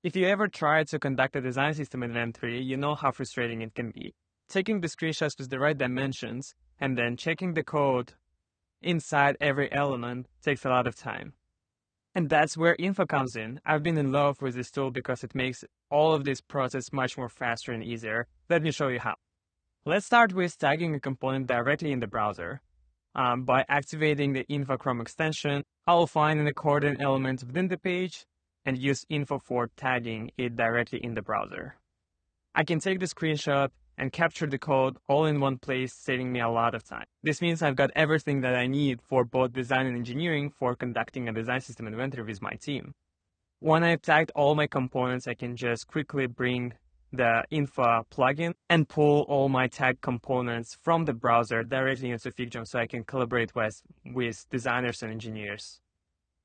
If you ever try to conduct a design system in inventory, you know how frustrating it can be. Taking the screenshots with the right dimensions and then checking the code inside every element takes a lot of time. And that's where Infa comes in. I've been in love with this tool because it makes all of this process much more faster and easier. Let me show you how. Let's start with tagging a component directly in the browser. By activating the Infa Chrome extension, I'll find an accordant element within the page and use Infa for tagging it directly in the browser. I can take the screenshot and capture the code all in one place, saving me a lot of time. This means I've got everything that I need for both design and engineering for conducting a design system inventory with my team. When I've tagged all my components, I can just quickly bring the Infa plugin and pull all my tag components from the browser directly into FigJam so I can collaborate with designers and engineers.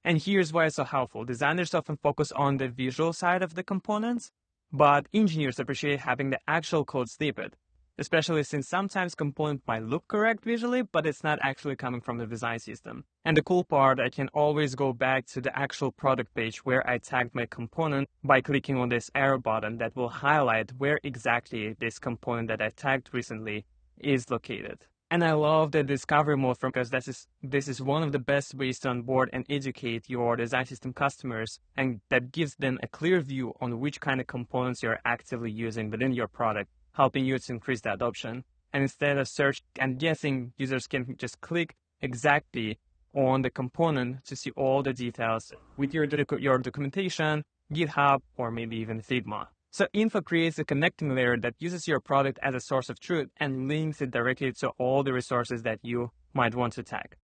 And here's why it's so helpful. Designers often focus on the visual side of the components, but engineers appreciate having the actual code snippet, especially since sometimes component might look correct visually, but it's not actually coming from the design system. And the cool part, I can always go back to the actual product page where I tagged my component by clicking on this arrow button that will highlight where exactly this component that I tagged recently is located. And I love the discovery mode because this is one of the best ways to onboard and educate your design system customers, and that gives them a clear view on which kind of components you're actively using within your product, helping you to increase the adoption. And instead of search and guessing, users can just click exactly on the component to see all the details with your documentation, GitHub, or maybe even Figma. So Infa creates a connecting layer that uses your product as a source of truth and links it directly to all the resources that you might want to tag.